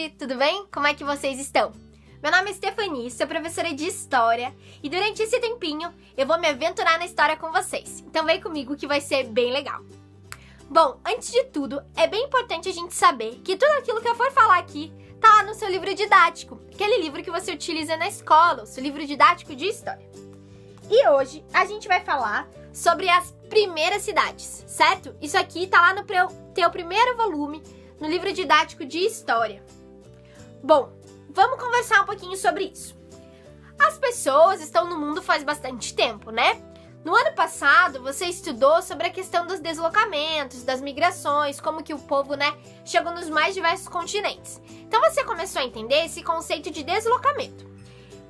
gente! Tudo bem? Como é que vocês estão? Meu nome é Stephanie, sou professora de História e durante esse tempinho eu vou me aventurar na história com vocês. Então vem comigo que vai ser bem legal. Bom, antes de tudo, é bem importante a gente saber que tudo aquilo que eu for falar aqui tá lá no seu livro didático, aquele livro que você utiliza na escola, o seu livro didático de História. E hoje a gente vai falar sobre as primeiras cidades, certo? Isso aqui tá lá no teu primeiro volume, no livro didático de História. Bom, vamos conversar um pouquinho sobre isso. As pessoas estão no mundo faz bastante tempo, né? No ano passado, você estudou sobre a questão dos deslocamentos, das migrações, como que o povo, chegou nos mais diversos continentes. Então você começou a entender esse conceito de deslocamento.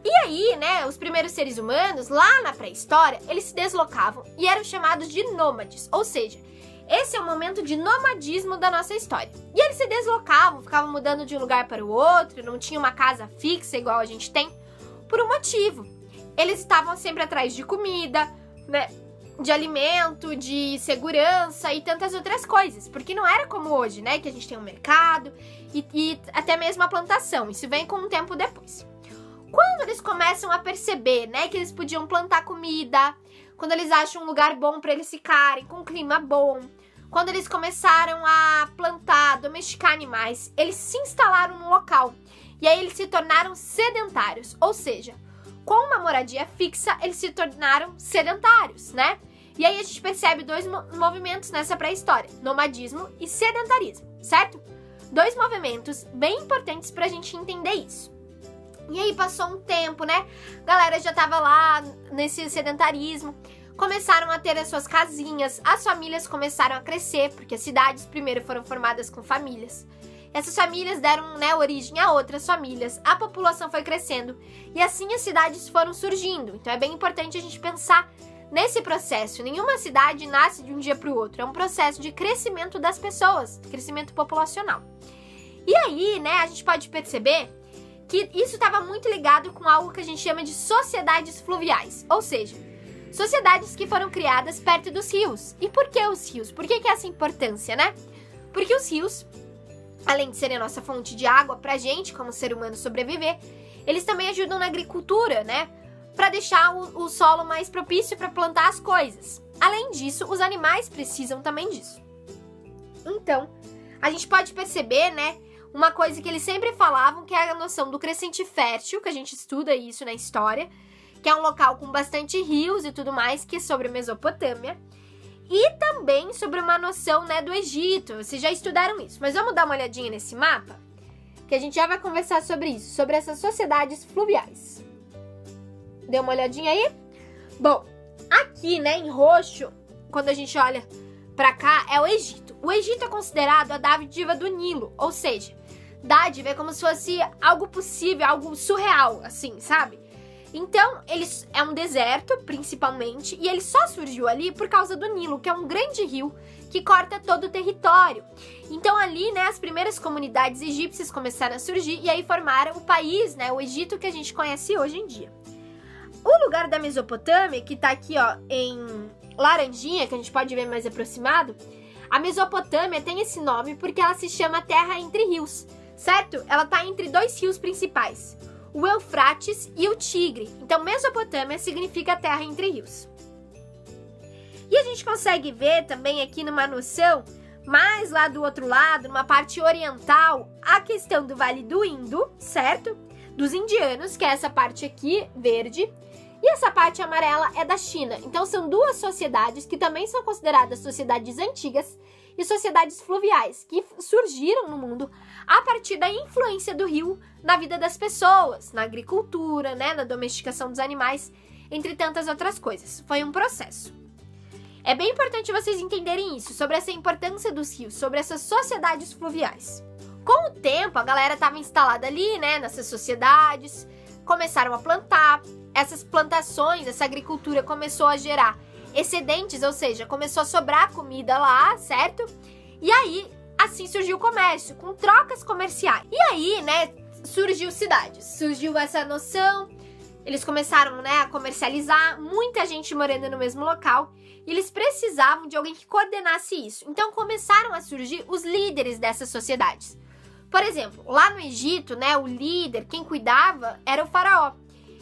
E aí, os primeiros seres humanos, lá na pré-história, eles se deslocavam e eram chamados de nômades, ou seja, esse é o momento de nomadismo da nossa história. E eles se deslocavam, ficavam mudando de um lugar para o outro, não tinha uma casa fixa igual a gente tem, por um motivo. Eles estavam sempre atrás de comida, de alimento, de segurança e tantas outras coisas. Porque não era como hoje, que a gente tem um mercado e até mesmo a plantação. Isso vem com um tempo depois. Quando eles começam a perceber, que eles podiam plantar comida, quando eles acham um lugar bom para eles ficarem, com um clima bom, quando eles começaram a plantar, domesticar animais, eles se instalaram no local. E aí eles se tornaram sedentários, ou seja, com uma moradia fixa, eles se tornaram sedentários, E aí a gente percebe dois movimentos nessa pré-história, nomadismo e sedentarismo, certo? Dois movimentos bem importantes pra gente entender isso. E aí passou um tempo, galera já tava lá nesse sedentarismo, começaram a ter as suas casinhas, as famílias começaram a crescer, porque as cidades primeiro foram formadas com famílias. Essas famílias deram, origem a outras famílias, a população foi crescendo e assim as cidades foram surgindo. Então é bem importante a gente pensar nesse processo. Nenhuma cidade nasce de um dia para o outro, é um processo de crescimento das pessoas, crescimento populacional. E aí, a gente pode perceber que isso estava muito ligado com algo que a gente chama de sociedades fluviais, ou seja, sociedades que foram criadas perto dos rios. E por que os rios? Por que essa importância, Porque os rios, além de serem a nossa fonte de água pra gente, como ser humano, sobreviver, eles também ajudam na agricultura, Pra deixar o solo mais propício para plantar as coisas. Além disso, os animais precisam também disso. Então, a gente pode perceber, uma coisa que eles sempre falavam, que é a noção do crescente fértil, que a gente estuda isso na história, que é um local com bastante rios e tudo mais, que é sobre a Mesopotâmia. E também sobre uma noção, do Egito. Vocês já estudaram isso, mas vamos dar uma olhadinha nesse mapa, que a gente já vai conversar sobre isso, sobre essas sociedades fluviais. Deu uma olhadinha aí? Bom, aqui, em roxo, quando a gente olha pra cá, é o Egito. O Egito é considerado a dádiva do Nilo, ou seja, dádiva é como se fosse algo possível, algo surreal, assim, sabe? Então, é um deserto, principalmente, e ele só surgiu ali por causa do Nilo, que é um grande rio que corta todo o território. Então, ali, as primeiras comunidades egípcias começaram a surgir e aí formaram o país, o Egito que a gente conhece hoje em dia. O lugar da Mesopotâmia, que tá aqui, em laranjinha, que a gente pode ver mais aproximado, a Mesopotâmia tem esse nome porque ela se chama Terra Entre Rios, certo? Ela tá entre dois rios principais, o Eufrates e o Tigre. Então, Mesopotâmia significa Terra Entre Rios. E a gente consegue ver também aqui numa noção, mais lá do outro lado, numa parte oriental, a questão do Vale do Indo, certo? Dos indianos, que é essa parte aqui, verde, e essa parte amarela é da China. Então, são duas sociedades que também são consideradas sociedades antigas e sociedades fluviais, que surgiram no mundo a partir da influência do rio na vida das pessoas, na agricultura, na domesticação dos animais, entre tantas outras coisas. Foi um processo. É bem importante vocês entenderem isso, sobre essa importância dos rios, sobre essas sociedades fluviais. Com o tempo, a galera estava instalada ali, nessas sociedades, começaram a plantar. Essas plantações, essa agricultura começou a gerar excedentes, ou seja, começou a sobrar comida lá, certo? E aí, assim surgiu o comércio, com trocas comerciais. E aí, surgiu cidades, surgiu essa noção, eles começaram, a comercializar, muita gente morando no mesmo local, e eles precisavam de alguém que coordenasse isso. Então, começaram a surgir os líderes dessas sociedades. Por exemplo, lá no Egito, né, o líder, quem cuidava, era o faraó.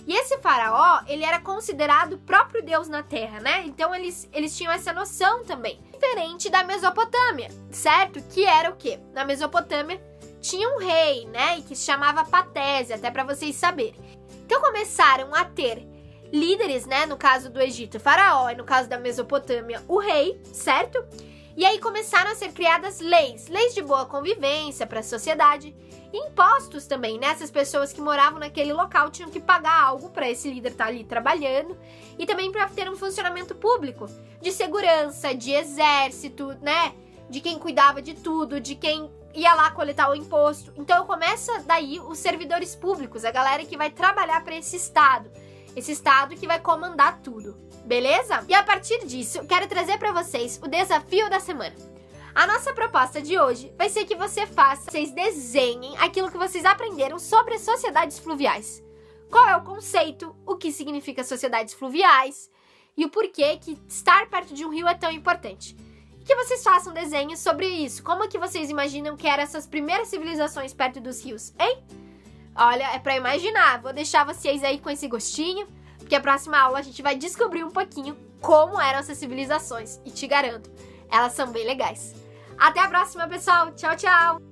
E esse faraó, ele era considerado o próprio Deus na terra, né? Então eles tinham essa noção também. Diferente da Mesopotâmia, certo? Que era o quê? Na Mesopotâmia tinha um rei, né? E que se chamava Patese, até para vocês saberem. Então começaram a ter líderes, né? No caso do Egito, o faraó, e no caso da Mesopotâmia, o rei, certo? E aí começaram a ser criadas leis de boa convivência para a sociedade. Impostos também, né? Essas pessoas que moravam naquele local tinham que pagar algo para esse líder estar ali trabalhando e também para ter um funcionamento público de segurança, de exército, né? De quem cuidava de tudo, de quem ia lá coletar o imposto. Então começa daí os servidores públicos, a galera que vai trabalhar para esse estado que vai comandar tudo, beleza? E a partir disso, quero trazer para vocês o desafio da semana. A nossa proposta de hoje vai ser que vocês desenhem aquilo que vocês aprenderam sobre as sociedades fluviais. Qual é o conceito, o que significa sociedades fluviais e o porquê que estar perto de um rio é tão importante. E que vocês façam desenhos sobre isso. Como que vocês imaginam que eram essas primeiras civilizações perto dos rios, hein? Olha, é pra imaginar. Vou deixar vocês aí com esse gostinho, porque a próxima aula a gente vai descobrir um pouquinho como eram essas civilizações. E te garanto, elas são bem legais. Até a próxima, pessoal. Tchau, tchau!